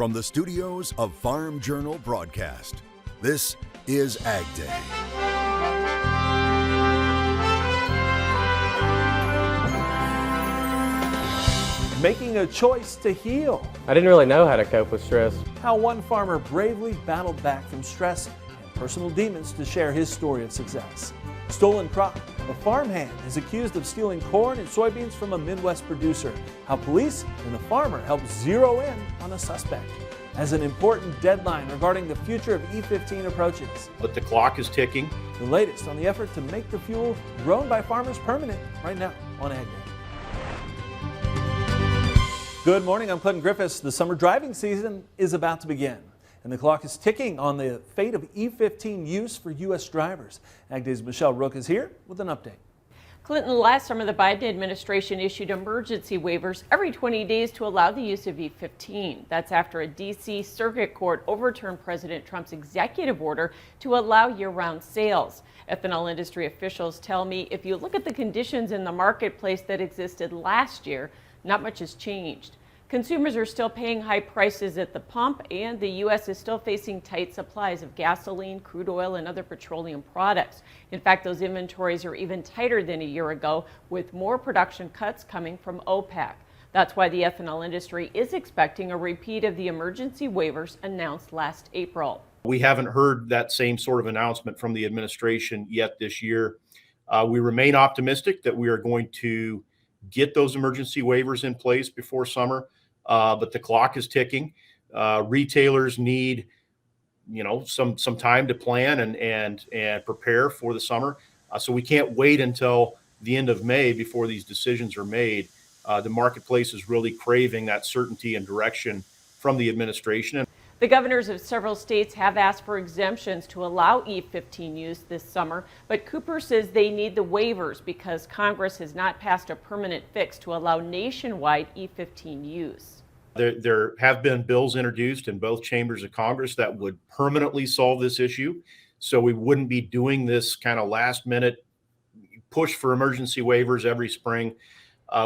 From the studios of Farm Journal Broadcast, this is AgDay. Making a choice to heal. I didn't really know how to cope with stress. How one farmer bravely battled back from stress and personal demons to share his story of success. Stolen crop. A farmhand is accused of stealing corn and soybeans from a Midwest producer. How police and the farmer helped zero in on a suspect. As an important deadline regarding the future of E15 approaches. But the clock is ticking. The latest on the effort to make the fuel grown by farmers permanent right now on AgDay. Good morning, I'm Clinton Griffiths. The summer driving season is about to begin, and the clock is ticking on the fate of E15 use for U.S. drivers. AgDay's Michelle Rook is here with an update. Clinton, last summer the Biden administration issued emergency waivers every 20 days to allow the use of E15. That's after a D.C. Circuit Court overturned President Trump's executive order to allow year-round sales. Ethanol industry officials tell me if you look at the conditions in the marketplace that existed last year, not much has changed. Consumers are still paying high prices at the pump, and the U.S. is still facing tight supplies of gasoline, crude oil, and other petroleum products. In fact, those inventories are even tighter than a year ago, with more production cuts coming from OPEC. That's why the ethanol industry is expecting a repeat of the emergency waivers announced last April. We haven't heard that same sort of announcement from the administration yet this year. We remain optimistic that we are going to get those emergency waivers in place before summer, but the clock is ticking. Retailers need, some time to plan and prepare for the summer. So we can't wait until the end of May before these decisions are made. The marketplace is really craving that certainty and direction from the administration. The governors of several states have asked for exemptions to allow E15 use this summer, but Cooper says they need the waivers because Congress has not passed a permanent fix to allow nationwide E15 use. There have been bills introduced in both chambers of Congress that would permanently solve this issue, so we wouldn't be doing this kind of last-minute push for emergency waivers every spring.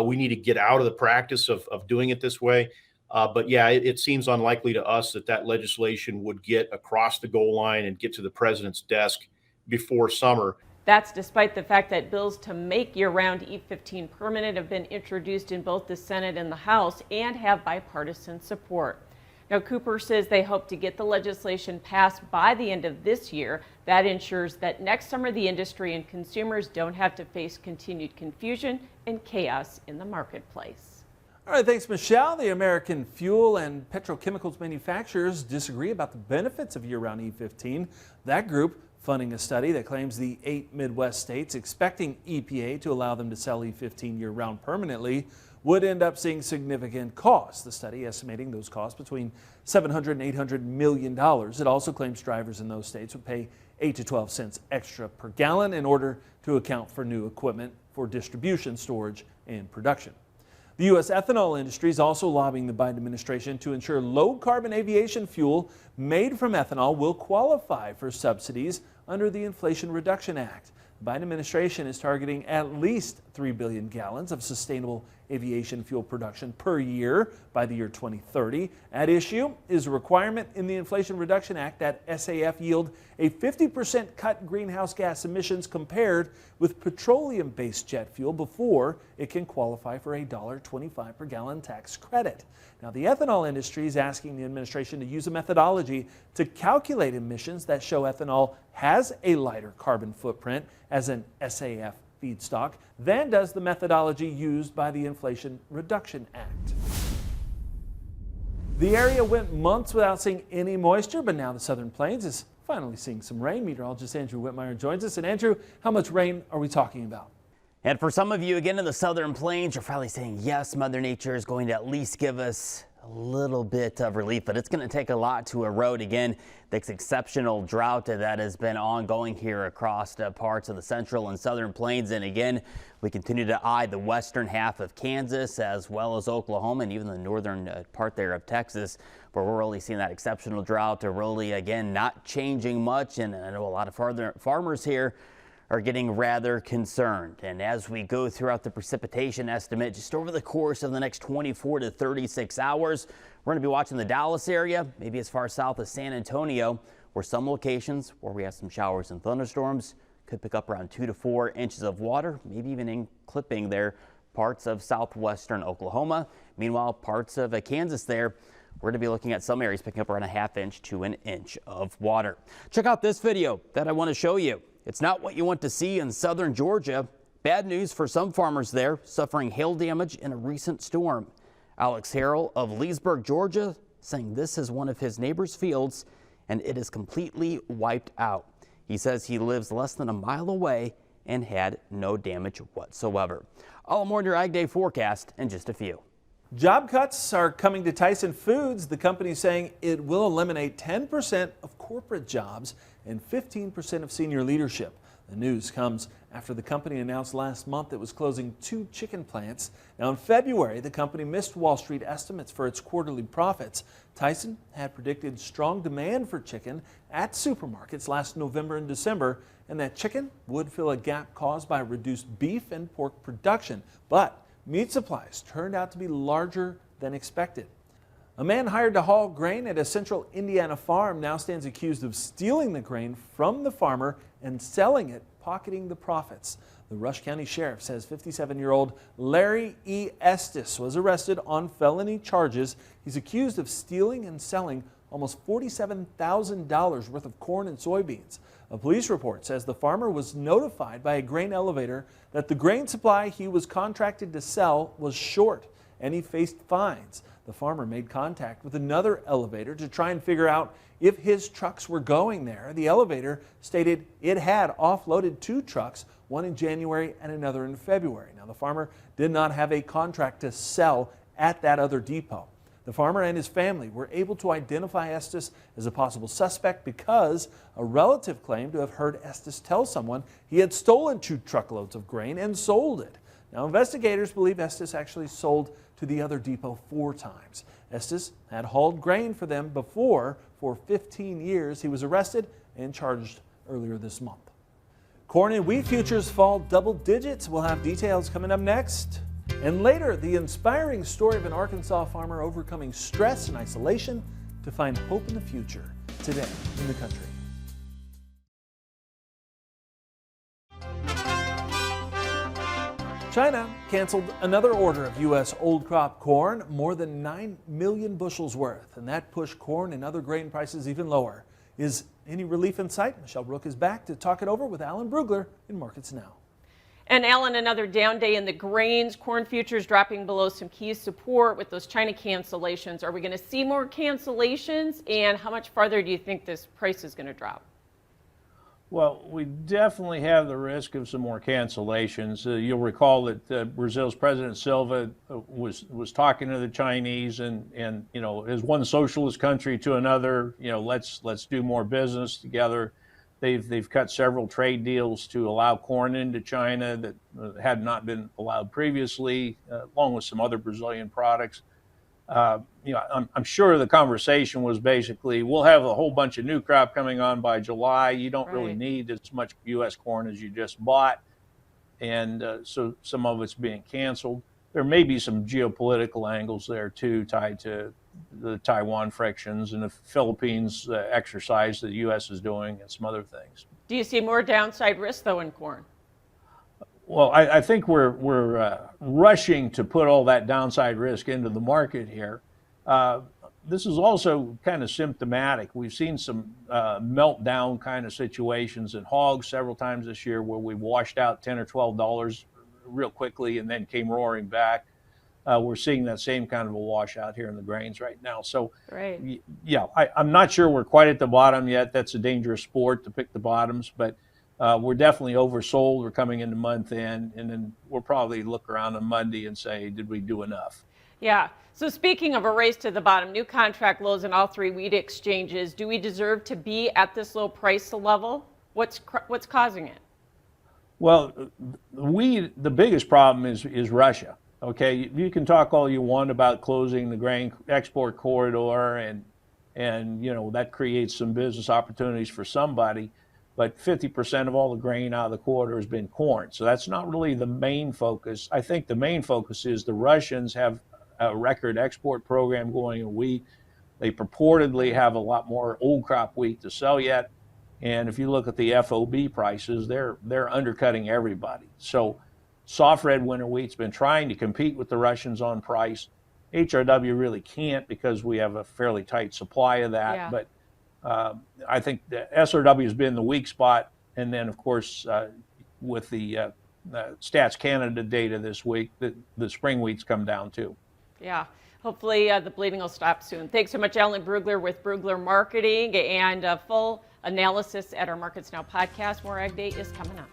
We need to get out of the practice of doing it this way. But yeah, it seems unlikely to us that legislation would get across the goal line and get to the president's desk before summer. That's despite the fact that bills to make year-round E15 permanent have been introduced in both the Senate and the House and have bipartisan support. Now, Cooper says they hope to get the legislation passed by the end of this year. That ensures that next summer the industry and consumers don't have to face continued confusion and chaos in the marketplace. All right, thanks, Michelle. The American fuel and petrochemicals manufacturers disagree about the benefits of year-round E15. That group funding a study that claims the 8 Midwest states expecting EPA to allow them to sell E15 year-round permanently would end up seeing significant costs. The study estimating those costs between $700 and $800 million. It also claims drivers in those states would pay 8 to 12 cents extra per gallon in order to account for new equipment for distribution, storage, and production. The U.S. ethanol industry is also lobbying the Biden administration to ensure low-carbon aviation fuel made from ethanol will qualify for subsidies under the Inflation Reduction Act. The Biden administration is targeting at least 3 billion gallons of sustainable aviation fuel production per year by the year 2030. At issue is a requirement in the Inflation Reduction Act that SAF yield a 50% cut in greenhouse gas emissions compared with petroleum-based jet fuel before it can qualify for a $1.25 per gallon tax credit. Now, the ethanol industry is asking the administration to use a methodology to calculate emissions that show ethanol has a lighter carbon footprint as an SAF feedstock than does the methodology used by the Inflation Reduction Act. The area went months without seeing any moisture, but now the Southern Plains is finally seeing some rain. Meteorologist Andrew Whitmire joins us. And Andrew, how much rain are we talking about? And for some of you, again, in the Southern Plains, you're probably saying, yes, Mother Nature is going to at least give us a little bit of relief, but it's going to take a lot to erode again this exceptional drought that has been ongoing here across parts of the Central and Southern Plains. And again, we continue to eye the western half of Kansas as well as Oklahoma and even the northern part there of Texas, where we're really seeing that exceptional drought really, again, not changing much. And I know a lot of farmers here are getting rather concerned. And as we go throughout the precipitation estimate, just over the course of the next 24 to 36 hours, we're going to be watching the Dallas area, maybe as far south as San Antonio, where some locations where we have some showers and thunderstorms could pick up around 2 to 4 inches of water, maybe even clipping there parts of southwestern Oklahoma. Meanwhile, parts of Kansas there, we're going to be looking at some areas picking up around a ½ inch to an inch of water. Check out this video that I want to show you. It's not what you want to see in southern Georgia. Bad news for some farmers there suffering hail damage in a recent storm. Alex Harrell of Leesburg, Georgia, saying this is one of his neighbor's fields and it is completely wiped out. He says he lives less than a mile away and had no damage whatsoever. All more in your AgDay forecast in just a few. Job cuts are coming to Tyson Foods. The company saying it will eliminate 10% of corporate jobs and 15% of senior leadership. The news comes after the company announced last month it was closing 2 chicken plants. Now in February, the company missed Wall Street estimates for its quarterly profits. Tyson had predicted strong demand for chicken at supermarkets last November and December, and that chicken would fill a gap caused by reduced beef and pork production. But meat supplies turned out to be larger than expected. A man hired to haul grain at a central Indiana farm now stands accused of stealing the grain from the farmer and selling it, pocketing the profits. The Rush County Sheriff says 57-year-old Larry E. Estes was arrested on felony charges. He's accused of stealing and selling almost $47,000 worth of corn and soybeans. A police report says the farmer was notified by a grain elevator that the grain supply he was contracted to sell was short, and he faced fines. The farmer made contact with another elevator to try and figure out if his trucks were going there. The elevator stated it had offloaded 2 trucks, one in January and another in February. Now, the farmer did not have a contract to sell at that other depot. The farmer and his family were able to identify Estes as a possible suspect because a relative claimed to have heard Estes tell someone he had stolen 2 truckloads of grain and sold it. Now, investigators believe Estes actually sold to the other depot 4 times. Estes had hauled grain for them before for 15 years. He was arrested and charged earlier this month. Corn and wheat futures fall double digits. We'll have details coming up next. And later, the inspiring story of an Arkansas farmer overcoming stress and isolation to find hope in the future today in the country. China canceled another order of U.S. old crop corn, more than 9 million bushels worth, and that pushed corn and other grain prices even lower. Is any relief in sight? Michelle Brook is back to talk it over with Alan Brugler in Markets Now. And Alan, another down day in the grains, corn futures dropping below some key support with those China cancellations. Are we going to see more cancellations, and how much farther do you think this price is going to drop? Well, we definitely have the risk of some more cancellations. You'll recall that Brazil's President Silva was talking to the Chinese and you know, as one socialist country to another, you know, let's do more business together. They've cut several trade deals to allow corn into China that had not been allowed previously, along with some other Brazilian products. You know, I'm sure the conversation was basically, we'll have a whole bunch of new crop coming on by July. You don't really need as much U.S. corn as you just bought. And so some of it's being canceled. There may be some geopolitical angles there too, tied to the Taiwan frictions and the Philippines exercise that the U.S. is doing and some other things. Do you see more downside risk though in corn? Well, I think we're rushing to put all that downside risk into the market here. This is also kind of symptomatic. We've seen some meltdown kind of situations in hogs several times this year where we washed out $10 or $12 real quickly and then came roaring back. We're seeing that same kind of a washout here in the grains right now. So, yeah, I'm not sure we're quite at the bottom yet. That's a dangerous sport to pick the bottoms, but we're definitely oversold. We're coming into month end, and then we'll probably look around on Monday and say, did we do enough? Yeah. So speaking of a race to the bottom, new contract lows in all 3 wheat exchanges. Do we deserve to be at this low price level? What's causing it? Well, the biggest problem is Russia. Okay, you can talk all you want about closing the grain export corridor, and you know that creates some business opportunities for somebody. but 50% of all the grain out of the corridor has been corn. So that's not really the main focus. I think the main focus is the Russians have a record export program going in wheat. They purportedly have a lot more old crop wheat to sell yet. And if you look at the FOB prices, they're undercutting everybody. So soft red winter wheat's been trying to compete with the Russians on price. HRW really can't because we have a fairly tight supply of that. Yeah. But I think the SRW has been the weak spot. And then, of course, with the Stats Canada data this week, the spring wheat's come down too. Yeah. Hopefully the bleeding will stop soon. Thanks so much, Alan Brugler with Brugler Marketing, and full analysis at our Markets Now podcast. More Ag Day is coming up.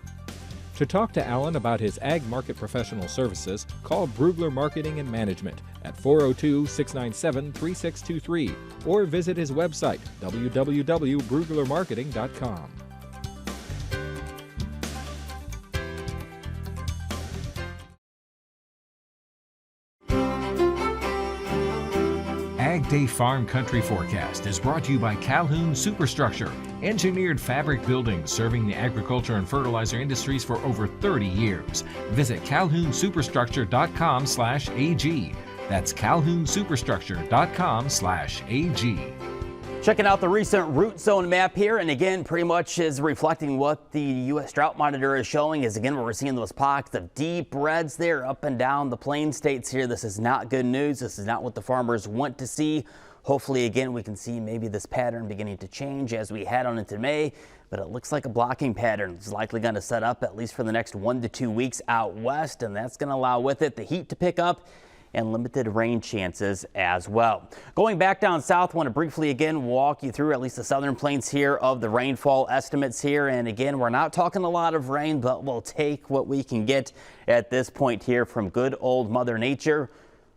To talk to Alan about his ag market professional services, call Brugler Marketing and Management at 402-697-3623 or visit his website, www.bruglermarketing.com. AgDay Farm Country Forecast is brought to you by Calhoun Superstructure, engineered fabric buildings serving the agriculture and fertilizer industries for over 30 years. Visit calhounsuperstructure.com/AG. That's calhounsuperstructure.com/AG. Checking out the recent root zone map here, and again, pretty much is reflecting what the U.S. Drought Monitor is showing. Is again, we're seeing those pockets of deep reds there up and down the plain states here. This is not good news. This is not what the farmers want to see. Hopefully, again, we can see maybe this pattern beginning to change as we head on into May, but it looks like a blocking pattern is likely going to set up at least for the next 1 to 2 weeks out west, and that's going to allow with it the heat to pick up and limited rain chances as well. Going back down south, I want to briefly again walk you through at least the southern plains here of the rainfall estimates here. And again, we're not talking a lot of rain, but we'll take what we can get at this point here from good old Mother Nature.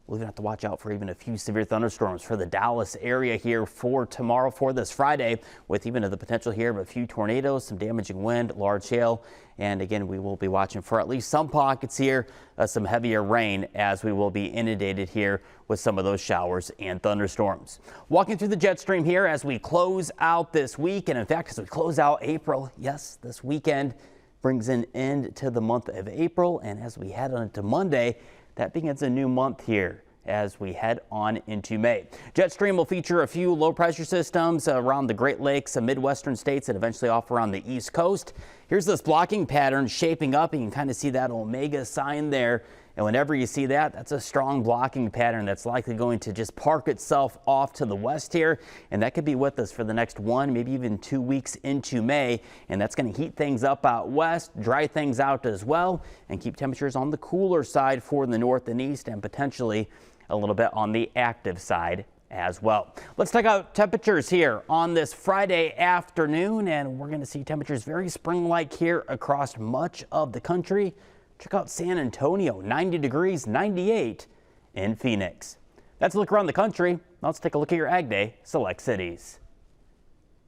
We'll even have to watch out for even a few severe thunderstorms for the Dallas area here for tomorrow, for this Friday, with even the potential here of a few tornadoes, some damaging wind, large hail. And again, we will be watching for at least some pockets here, some heavier rain, as we will be inundated here with some of those showers and thunderstorms. Walking through the jet stream here as we close out this week, and in fact, as we close out April, yes, this weekend brings an end to the month of April. And as we head on into Monday, that begins a new month here as we head on into May. Jet stream will feature a few low pressure systems around the Great Lakes and Midwestern states and eventually off around the East Coast. Here's this blocking pattern shaping up. You can kind of see that omega sign there. And whenever you see that, that's a strong blocking pattern that's likely going to just park itself off to the west here. And that could be with us for the next 1, maybe even 2 weeks into May. And that's going to heat things up out west, dry things out as well, and keep temperatures on the cooler side for the north and east, and potentially a little bit on the active side as well. Let's check out temperatures here on this Friday afternoon, and we're going to see temperatures very spring-like here across much of the country. Check out San Antonio, 90 degrees, 98 in Phoenix. That's a look around the country. Now let's take a look at your Ag Day select cities.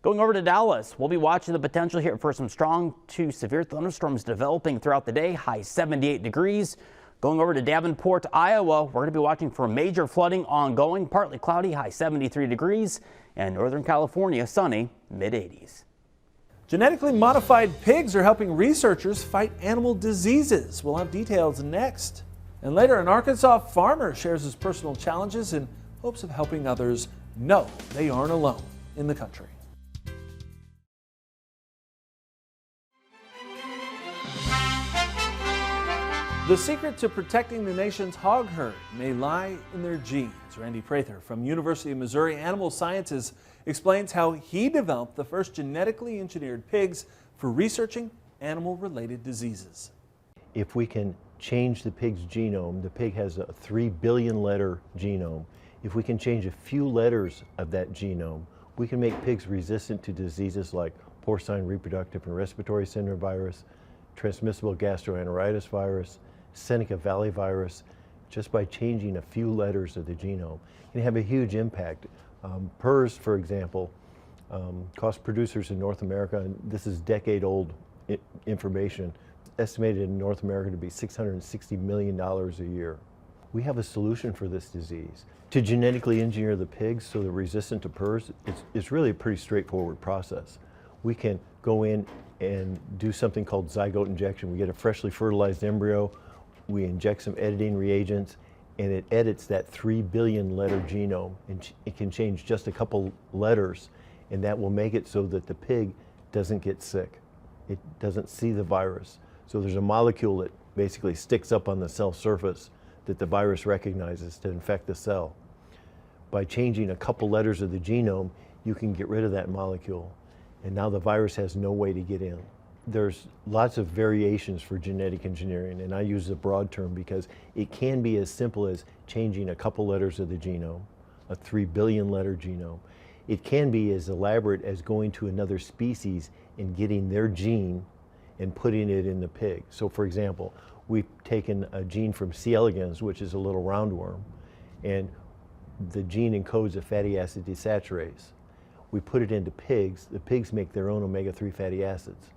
Going over to Dallas, we'll be watching the potential here for some strong to severe thunderstorms developing throughout the day, high 78 degrees. Going over to Davenport, Iowa, we're going to be watching for major flooding ongoing, partly cloudy, high 73 degrees, and Northern California, sunny, mid-80s. Genetically modified pigs are helping researchers fight animal diseases. We'll have details next. And later, an Arkansas farmer shares his personal challenges in hopes of helping others know they aren't alone in the country. The secret to protecting the nation's hog herd may lie in their genes. Randy Prather from University of Missouri Animal Sciences explains how he developed the first genetically engineered pigs for researching animal-related diseases. If we can change the pig's genome, the pig has a 3 billion letter genome. If we can change a few letters of that genome, we can make pigs resistant to diseases like porcine reproductive and respiratory syndrome virus, transmissible gastroenteritis virus, Seneca Valley virus. Just by changing a few letters of the genome can have a huge impact. PRRS, for example, cost producers in North America, and this is decade-old information, estimated in North America to be $660 million a year. We have a solution for this disease. To genetically engineer the pigs so they're resistant to PRRS, it's really a pretty straightforward process. we can go in and do something called zygote injection. We get a freshly fertilized embryo, we inject some editing reagents, and it edits that 3 billion letter genome, and it can change just a couple letters, and that will make it so that the pig doesn't get sick. It doesn't see the virus. So there's a molecule that basically sticks up on the cell surface that the virus recognizes to infect the cell. By changing a couple letters of the genome, you can get rid of that molecule, and now the virus has no way to get in. There's lots of variations for genetic engineering, and I use the broad term because it can be as simple as changing a couple letters of the genome, a 3 billion letter genome. It can be as elaborate as going to another species and getting their gene and putting it in the pig. So for example, we've taken a gene from C. elegans, which is a little roundworm, and the gene encodes a fatty acid desaturase. We put it into pigs. The pigs make their own omega-3 fatty acids.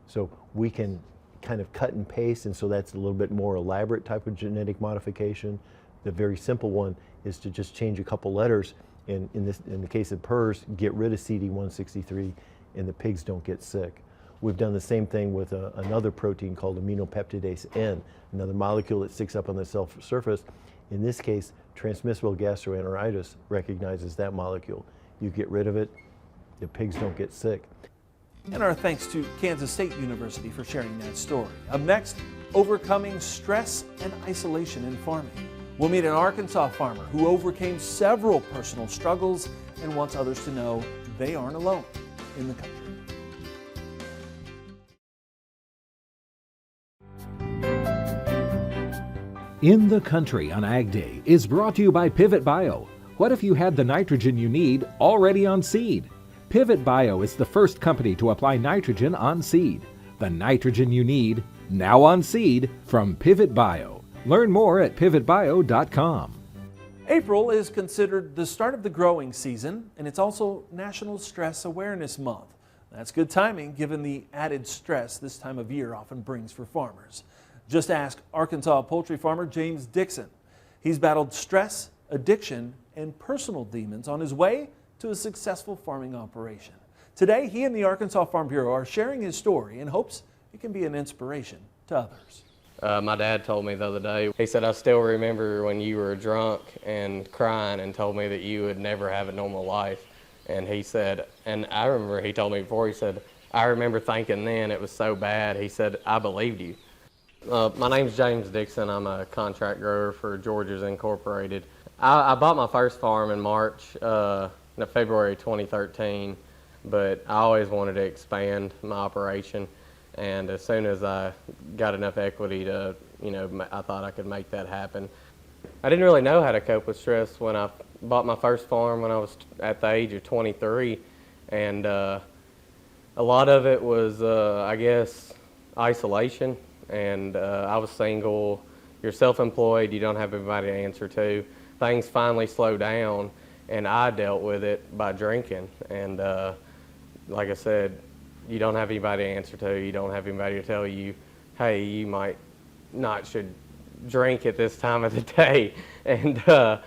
So we can kind of cut and paste, and so that's a little bit more elaborate type of genetic modification. The very simple one is to just change a couple letters, and in the case of PRRS, get rid of CD163, and the pigs don't get sick. We've done the same thing with another protein called aminopeptidase N, another molecule that sticks up on the cell surface. In this case, transmissible gastroenteritis recognizes that molecule. You get rid of it, the pigs don't get sick. And our thanks to Kansas State University for sharing that story. Up next, overcoming stress and isolation in farming. We'll meet an Arkansas farmer who overcame several personal struggles and wants others to know they aren't alone in the country. In the Country on Ag Day is brought to you by Pivot Bio. What if you had the nitrogen you need already on seed? Pivot Bio is the first company to apply nitrogen on seed. The nitrogen you need, now on seed, from Pivot Bio. Learn more at pivotbio.com. April is considered the start of the growing season, and it's also National Stress Awareness Month. That's good timing given the added stress this time of year often brings for farmers. Just ask Arkansas poultry farmer James Dixon. He's battled stress, addiction, and personal demons on his way to a successful farming operation. Today, he and the Arkansas Farm Bureau are sharing his story in hopes it can be an inspiration to others. My dad told me the other day, he said, I still remember when you were drunk and crying and told me that you would never have a normal life. And he said, and I remember he told me before, he said, I remember thinking then it was so bad. He said, I believed you. My name's James Dixon. I'm a contract grower for Georgia's Incorporated. I bought my first farm in March, February 2013, but I always wanted to expand my operation. And as soon as I got enough equity to, I thought I could make that happen. I didn't really know how to cope with stress when I bought my first farm when I was at the age of 23. And a lot of it was, I guess, isolation. And I was single, you're self-employed, you don't have anybody to answer to. Things finally slowed down, and I dealt with it by drinking. And like I said, you don't have anybody to answer to, you don't have anybody to tell you, hey, you might not should drink at this time of the day. And I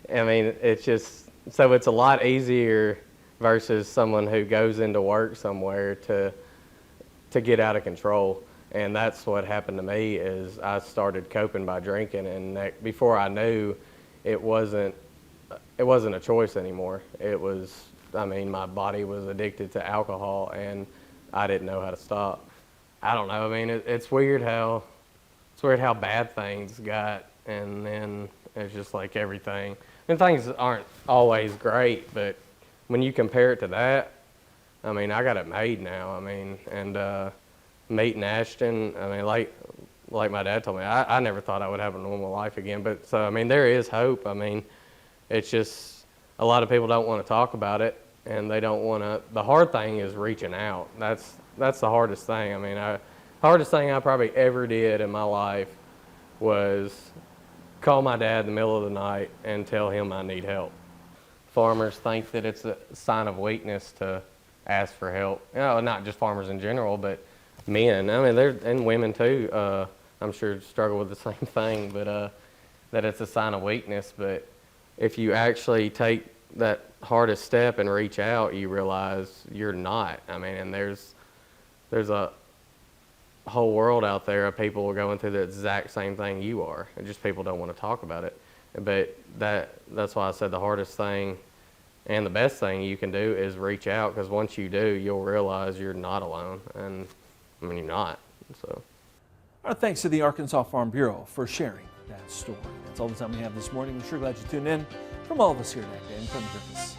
mean, it's just, so it's a lot easier versus someone who goes into work somewhere to get out of control. And that's what happened to me is I started coping by drinking, and before I knew, it wasn't a choice anymore. It was, I mean, my body was addicted to alcohol, and I didn't know how to stop. I don't know. I mean, it's weird how bad things got, and then it's just like everything. And things aren't always great, but when you compare it to that, I mean, I got it made now. I mean, and meeting Ashton, I mean, like my dad told me, I never thought I would have a normal life again. But so, I mean, there is hope. I mean, it's just a lot of people don't want to talk about it, and they don't want to. The hard thing is reaching out. That's the hardest thing. I mean, the hardest thing I probably ever did in my life was call my dad in the middle of the night and tell him I need help. Farmers think that it's a sign of weakness to ask for help. Not just farmers in general, but men, I mean, and women too, I'm sure struggle with the same thing, but that it's a sign of weakness. But if you actually take that hardest step and reach out, you realize you're not. I mean, and there's a whole world out there of people going through the exact same thing you are, and just people don't want to talk about it. But that's why I said the hardest thing and the best thing you can do is reach out, because once you do, you'll realize you're not alone, and I mean, you're not. So Our thanks to the Arkansas Farm Bureau for sharing that story. That's all the time we have this morning. We're sure glad you tuned in. From all of us here at AgDay, I'm from Griffiths.